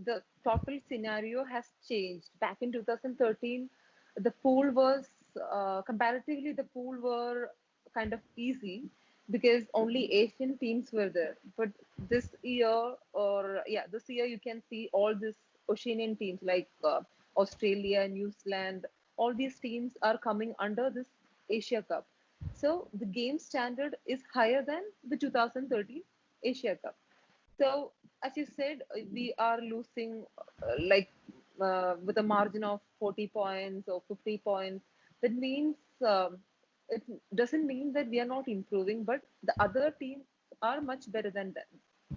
the total scenario has changed. Back in 2013, the pool was comparatively the pool were kind of easy because only Asian teams were there. But this year, or yeah, this year you can see all these Oceanian teams like Australia, New Zealand. All these teams are coming under this Asia Cup. So the game standard is higher than the 2013 Asia Cup. So, as you said, we are losing with a margin of 40 points or 50 points. That means it doesn't mean that we are not improving, but the other teams are much better than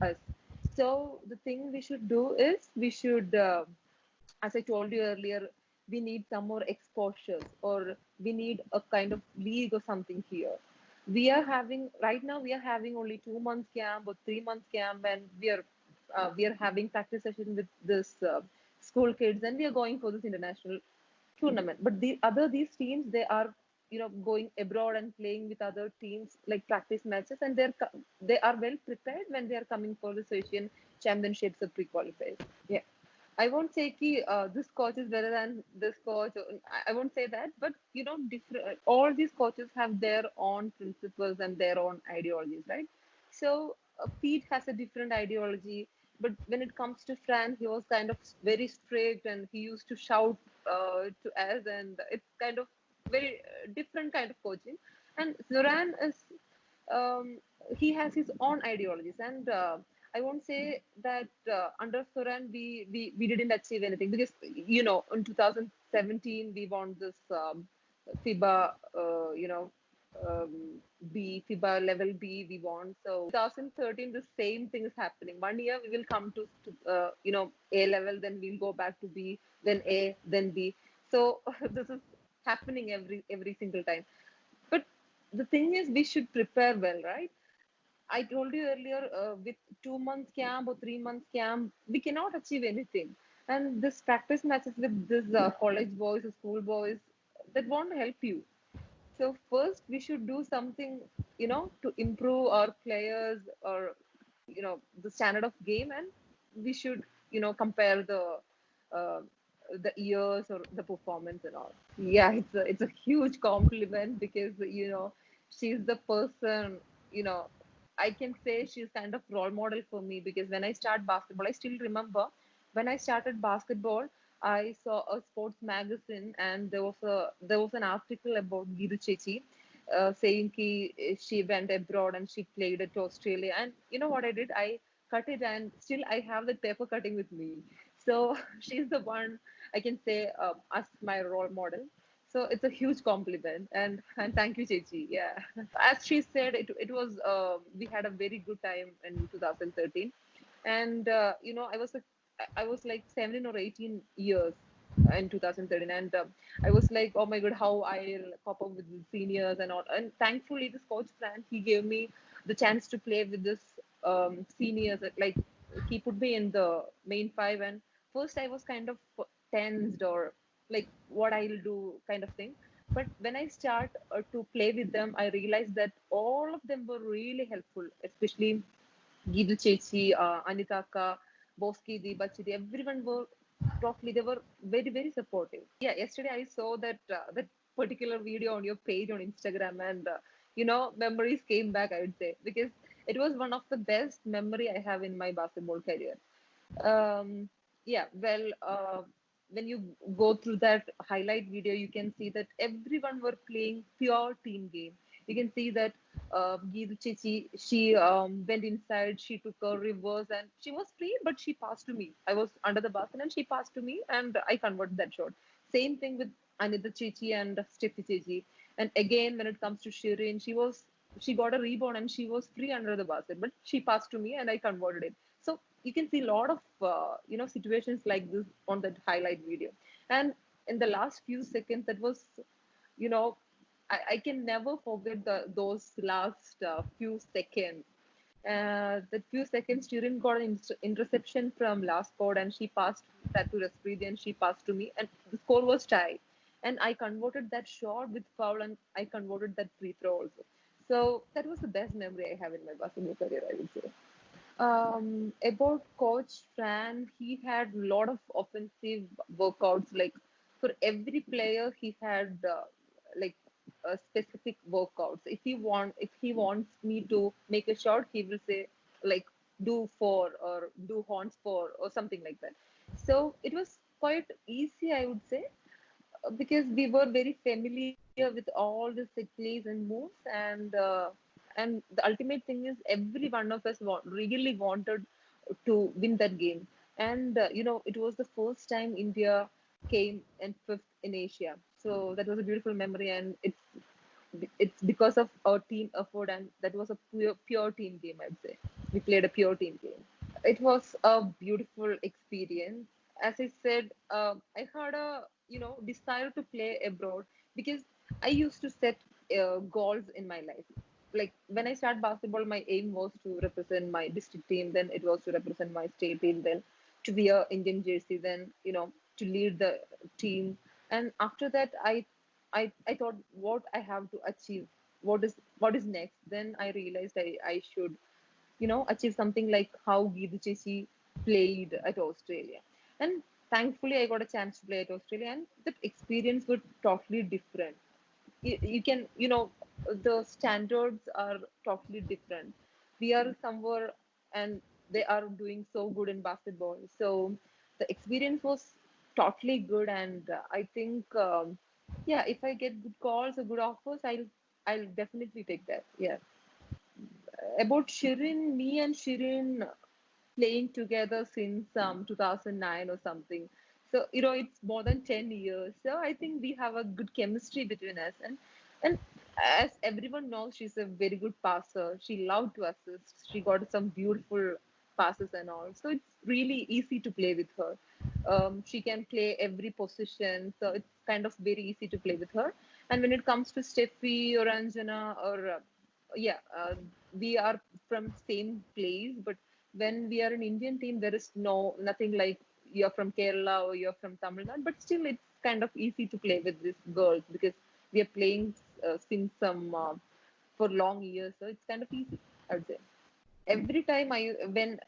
us. So, the thing we should do is we should, as I told you earlier, we need some more exposures or we need a kind of league or something here. We are having right now we are having only 2 months camp or 3 months camp, and we are having practice session with this school kids, and we are going for this international tournament. But these teams, they are going abroad and playing with other teams like practice matches, and they are well prepared when they are coming for the Asian championships or pre-qualifiers. Yeah. I won't say ki, this coach is better than this coach. I won't say that, but different. All these coaches have their own principles and their own ideologies, right? So Pete has a different ideology, but when it comes to France, he was kind of very strict, and he used to shout to us, and it's kind of very different kind of coaching. And Zoran is um, he has his own ideologies, and I won't say that under Soran we didn't achieve anything because in 2017 we won this FIBA FIBA level B we won. So 2013 the same thing is happening. 1 year we will come to A level, then we'll go back to B, then A, then B. So this is happening every single time. But the thing is, we should prepare well, right? I told you earlier, with 2 months camp or 3 months camp, we cannot achieve anything. And this practice matches with this college boys or school boys, that won't help you. So first, we should do something, to improve our players or, the standard of game, and we should, compare uh, the years or the performance and all. Yeah, it's a huge compliment because she's the person, you know, I can say she's kind of role model for me because when I start basketball, I still remember when I started basketball, I saw a sports magazine and there was an article about Gidu Chechi, saying she went abroad and she played at Australia. And you know what I did? I cut it and still I have the paper cutting with me. So she's the one I can say as my role model. So it's a huge compliment, and thank you, Chechi. Yeah, as she said, it was we had a very good time in 2013, and I was like 17 or 18 years in 2013, and I was like, oh my god, how I'll cope up with the seniors and all. And thankfully, this coach Fran, he gave me the chance to play with this seniors. Like he put me in the main five, and first I was kind of tensed or like what I'll do kind of thing. But when I start to play with them, I realized that all of them were really helpful, especially Gidu Chechi, Anita Akka, Boski, Deebachidi, everyone were totally, they were very, very supportive. Yeah, yesterday I saw that particular video on your page on Instagram, and memories came back, I would say, because it was one of the best memory I have in my basketball career. Um, yeah, well, when you go through that highlight video, you can see that everyone were playing pure team game. You can see that Geetu Chichi, she went inside, she took a reverse, and she was free, but she passed to me. I was under the basket, and she passed to me, and I converted that shot. Same thing with Anita Chichi and Steffi Chichi. And again, when it comes to Shirin, she got a rebound and she was free under the basket, but she passed to me and I converted it. So you can see a lot of situations like this on that highlight video. And in the last few seconds, that was you know I can never forget those last few seconds. The few seconds, Turin got an interception from last court, and she passed that to Raspreet, and she passed to me, and the score was tied. And I converted that shot with foul, and I converted that free throw also. So that was the best memory I have in my basketball career, I would say. About Coach Fran, he had a lot of offensive workouts. Like for every player, he had like specific workouts. If he wants me to make a shot, he will say like do four or do horns four or something like that. So it was quite easy, I would say, because we were very familiar with all the set plays and moves, and the ultimate thing is every one of us really wanted to win that game. And it was the first time India came in fifth in Asia, so that was a beautiful memory, and it's because of our team effort, and that was a pure team game, I'd say. We played a pure team game. It was a beautiful experience. As I said, I had a desire to play abroad because I used to set goals in my life. Like when I started basketball, my aim was to represent my district team. Then it was to represent my state team. Then to wear Indian jersey. Then to lead the team. And after that, I thought what I have to achieve. What is next? Then I realized I should achieve something like how Geetu Cheshi played at Australia. And thankfully, I got a chance to play at Australia, and that experience was totally different. You can, the standards are totally different. We are somewhere, and they are doing so good in basketball. So the experience was totally good, and I think, yeah, if I get good calls or good offers, I'll definitely take that. Yeah. About Shirin, me and Shirin playing together since 2009 or something. So it's more than 10 years. So I think we have a good chemistry between us. And as everyone knows, she's a very good passer. She loved to assist. She got some beautiful passes and all. So it's really easy to play with her. She can play every position, so it's kind of very easy to play with her. And when it comes to Steffi or Anjana or yeah, we are from same place, but when we are an Indian team, there is nothing like you're from Kerala or you're from Tamil Nadu, but still it's kind of easy to play with these girls because we are playing since some for long years, so it's kind of easy, I would say. Every time when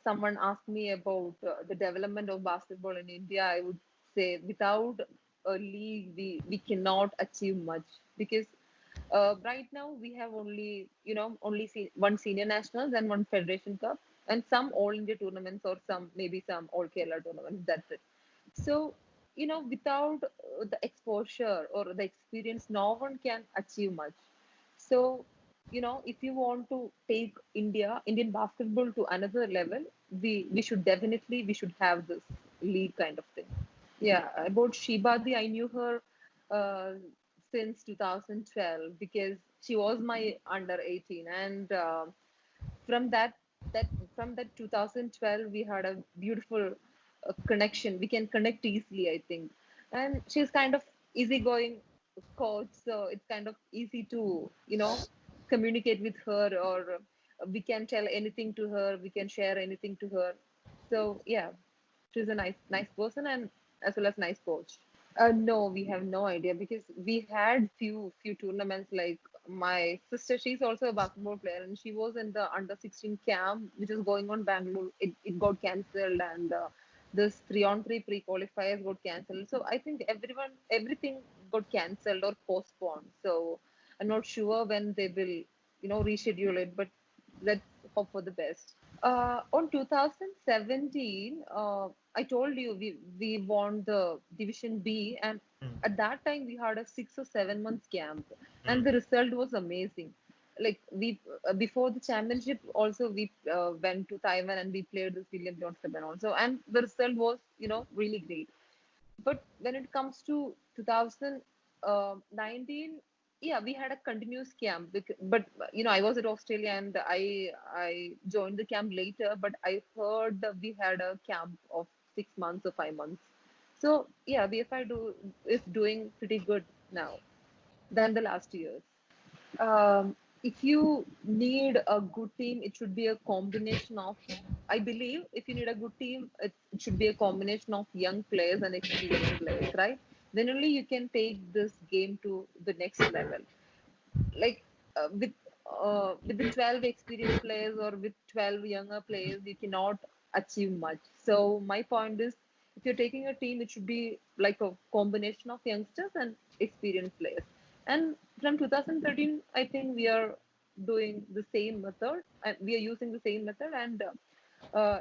someone asks me about the development of basketball in India, I would say without a league, we cannot achieve much because right now we have only one senior nationals and one federation cup and some all India tournaments or maybe some all Kerala tournaments. That's it. So without the exposure or the experience, no one can achieve much. So if you want to take Indian basketball to another level, we should have this league kind of thing. Yeah, about Shibadi, I knew her uh, since 2012 because she was my under 18, and from that from that 2012 we had a beautiful connection. We can connect easily, I think, and she's kind of easygoing coach, so it's kind of easy to communicate with her, or we can tell anything to her, we can share anything to her. So yeah, she's a nice person and as well as nice coach. No, we have no idea because we had few tournaments. Like my sister, she's also a basketball player, and she was in the under 16 camp, which is going on Bangalore. It got cancelled, and this 3-on-3 pre-qualifiers got cancelled. So I think everything got cancelled or postponed. So I'm not sure when they will, reschedule it, but let's hope for the best. On 2017, I told you we won the Division B, and Mm, at that time we had a 6 or 7 months camp, and mm, the result was amazing. Like we before the championship, also we went to Taiwan and we played the William Johnson and also, and the result was really great. But when it comes to 2019, yeah, we had a continuous camp. But I was at Australia and I joined the camp later. But I heard that we had a camp of 6 months or 5 months. So yeah, BFI is doing pretty good now than the last years. If you need a good team, it should be a combination of, I believe, if you need a good team, it should be a combination of young players and experienced players, right? Then only you can take this game to the next level. Like with with the 12 experienced players or with 12 younger players, you cannot achieve much. So my point is, if you're taking a team, it should be like a combination of youngsters and experienced players. And from 2013, I think we are doing the same method, and we are using the same method. And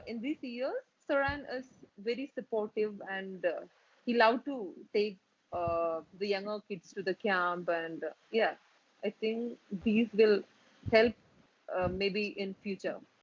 in these years, Saran is very supportive, and he loved to take the younger kids to the camp. And yeah, I think these will help maybe in future.